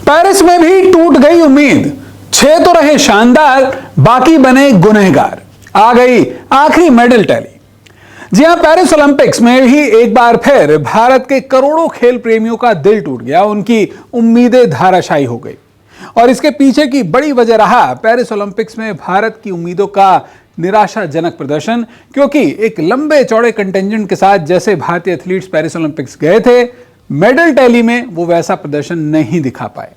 Paris में भी टूट गई उम्मीद, 6 तो रहे शानदार, बाकी बने गुनहगार। आ गई आखिरी मेडल टैली। जी हां, पेरिस ओलंपिक्स में भी एक बार फिर भारत के करोड़ों खेल प्रेमियों का दिल टूट गया, उनकी उम्मीदें धाराशायी हो गई। और इसके पीछे की बड़ी वजह रहा पेरिस ओलंपिक्स में भारत की उम्मीदों का निराशाजनक प्रदर्शन, क्योंकि एक लंबे चौड़े कंटिंजेंट के साथ जैसे भारतीय एथलीट्स पेरिस ओलंपिक्स गए थे, मेडल टैली में वो वैसा प्रदर्शन नहीं दिखा पाए।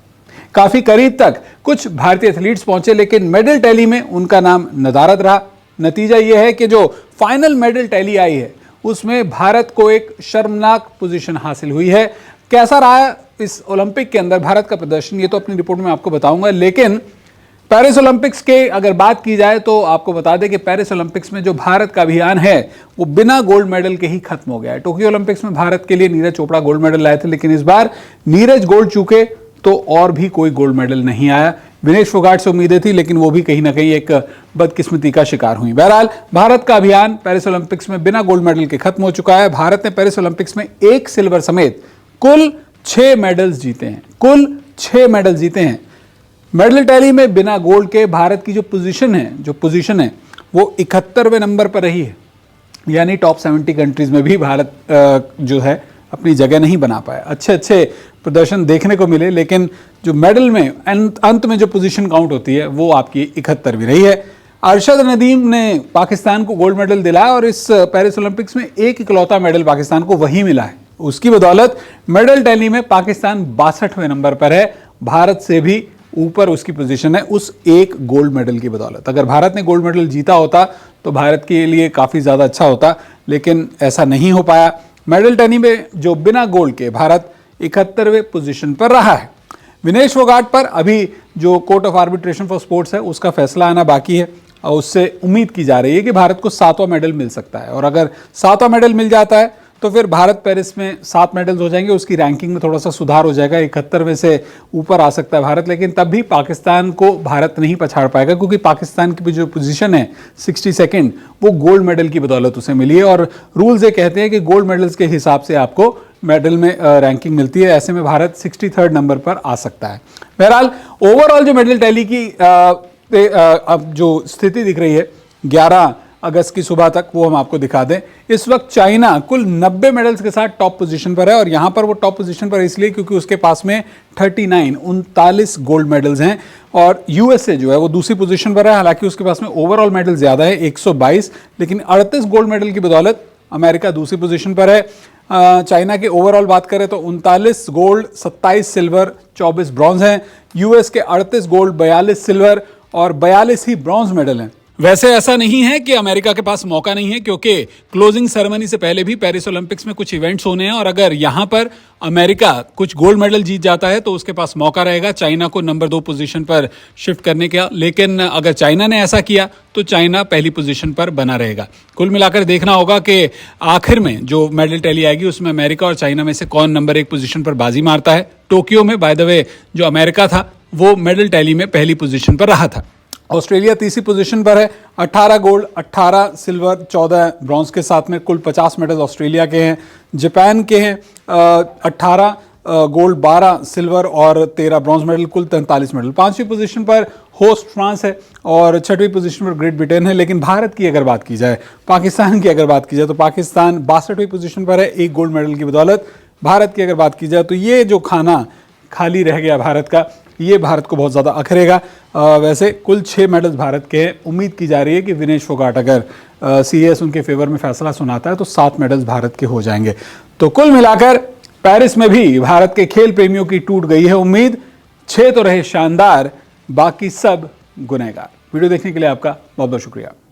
काफी करीब तक कुछ भारतीय एथलीट्स पहुंचे, लेकिन मेडल टैली में उनका नाम नदारद रहा। नतीजा यह है कि जो फाइनल मेडल टैली आई है उसमें भारत को एक शर्मनाक पोजीशन हासिल हुई है। कैसा रहा इस ओलंपिक के अंदर भारत का प्रदर्शन, ये तो अपनी रिपोर्ट में आपको बताऊंगा। लेकिन पेरिस ओलंपिक्स के अगर बात की जाए तो आपको बता दें कि पेरिस ओलंपिक्स में जो भारत का अभियान है वो बिना गोल्ड मेडल के ही खत्म हो गया है। टोक्यो ओलंपिक्स में भारत के लिए नीरज चोपड़ा गोल्ड मेडल लाए थे, लेकिन इस बार नीरज गोल्ड चूके तो और भी कोई गोल्ड मेडल नहीं आया। विनेश फोगाट से उम्मीदें थी, लेकिन वो भी कहीं ना कहीं एक बदकिस्मती का शिकार हुई। बहरहाल भारत का अभियान पेरिस ओलंपिक्स में बिना गोल्ड मेडल के खत्म हो चुका है। भारत ने पेरिस ओलंपिक्स में 1 सिल्वर समेत कुल 6 मेडल्स जीते हैं। कुल 6 मेडल जीते हैं। मेडल टैली में बिना गोल्ड के भारत की जो पोजीशन है वो 71वें नंबर पर रही है, यानी टॉप 70 कंट्रीज में भी भारत जो है अपनी जगह नहीं बना पाया। अच्छे प्रदर्शन देखने को मिले, लेकिन जो मेडल में अंत में जो पोजीशन काउंट होती है वो आपकी 71वीं रही है। अरशद नदीम ने पाकिस्तान को गोल्ड मेडल दिलाया और इस पेरिस ओलंपिक्स में एक इकलौता मेडल पाकिस्तान को वही मिला है। उसकी बदौलत मेडल टैली में पाकिस्तान 62वें नंबर पर है। भारत से भी ऊपर उसकी पोजीशन है उस एक गोल्ड मेडल की बदौलत। अगर भारत ने गोल्ड मेडल जीता होता तो भारत के लिए काफी ज्यादा अच्छा होता, लेकिन ऐसा नहीं हो पाया। मेडल टैली में जो बिना गोल्ड के भारत 71वें पोजीशन पर रहा है। विनेश फोगाट पर अभी जो court of arbitration for sports है उसका फैसला आना बाकी है और उससे उम्मीद की जा रही है कि भारत को 7वां मेडल मिल सकता है। और अगर 7वां मेडल मिल जाता है तो फिर भारत पेरिस में 7 मेडल्स हो जाएंगे, उसकी रैंकिंग में थोड़ा सा सुधार हो जाएगा, 71वें से ऊपर आ सकता है भारत। लेकिन तब भी पाकिस्तान को भारत नहीं पछाड़ पाएगा, क्योंकि पाकिस्तान की जो पोजीशन है 62nd, वो गोल्ड मेडल की बदौलत उसे मिली है। और रूल्स ये कहते हैं कि गोल्ड मेडल्स के हिसाब से आपको मेडल में रैंकिंग मिलती है। ऐसे में भारत 63rd नंबर पर आ सकता है। बहरहाल ओवरऑल जो मेडल टैली की अब जो स्थिति दिख रही है 11 अगस्त की सुबह तक, वो हम आपको दिखा दें। इस वक्त चाइना कुल 90 मेडल्स के साथ टॉप पोजीशन पर है, और यहां पर वो टॉप पोजीशन पर इसलिए क्योंकि उसके पास में 39 गोल्ड मेडल्स हैं। और यूएसए जो है वो दूसरी पोजीशन पर है, हालांकि उसके पास में ओवरऑल मेडल ज्यादा है 122, लेकिन 38 गोल्ड मेडल की बदौलत अमेरिका दूसरी पोजीशन पर है। चाइना की ओवरऑल बात करें तो 39 गोल्ड, 27 सिल्वर, 24 ब्रॉन्ज हैं। यूएस के 38 गोल्ड, 42 सिल्वर और 42 ही ब्रॉन्ज मेडल हैं। वैसे ऐसा नहीं है कि अमेरिका के पास मौका नहीं है, क्योंकि क्लोजिंग सेरेमनी से पहले भी पेरिस ओलंपिक्स में कुछ इवेंट्स होने हैं, और अगर यहां पर अमेरिका कुछ गोल्ड मेडल जीत जाता है तो उसके पास मौका रहेगा चाइना को नंबर 2 पोजीशन पर शिफ्ट करने का। लेकिन अगर चाइना ने ऐसा किया तो चाइना पहली पोजीशन पर बना रहेगा। कुल मिलाकर देखना होगा कि आखिर में जो मेडल टैली आएगी उसमें अमेरिका और चाइना में से कौन नंबर 1 पोजीशन पर बाजी मारता है। टोक्यो में बाय द वे जो अमेरिका था वो मेडल टैली में पहली पोजीशन पर रहा था। ऑस्ट्रेलिया तीसरी पोजीशन पर है, 18 गोल्ड, 18 सिल्वर, 14 ब्रॉन्ज के साथ में कुल 50 मेडल ऑस्ट्रेलिया के हैं। जापान के हैं 18 गोल्ड, 12 सिल्वर और 13 ब्रॉन्ज मेडल, कुल 43 मेडल। 5वीं पोजीशन पर होस्ट फ्रांस है और 6वीं पोजीशन पर ग्रेट ब्रिटेन है। लेकिन भारत की अगर बात की जाए, पाकिस्तान की अगर बात की जाए तो पाकिस्तान 62वीं पोजीशन पर है 1 गोल्ड मेडल की बदौलत। भारत की अगर बात की जाए तो ये जो खाना खाली रह गया भारत का, ये भारत को बहुत ज़्यादा अखरेगा। वैसे कुल 6 मेडल्स भारत के हैं। उम्मीद की जा रही है कि विनेश फोगाट अगर सीएस उनके फेवर में फैसला सुनाता है तो 7 मेडल्स भारत के हो जाएंगे। तो कुल मिलाकर पेरिस में भी भारत के खेल प्रेमियों की टूट गई है उम्मीद। 6 तो रहे शानदार, बाकी सब गुनहगार। वीडियो देखने के लिए आपका बहुत बहुत शुक्रिया।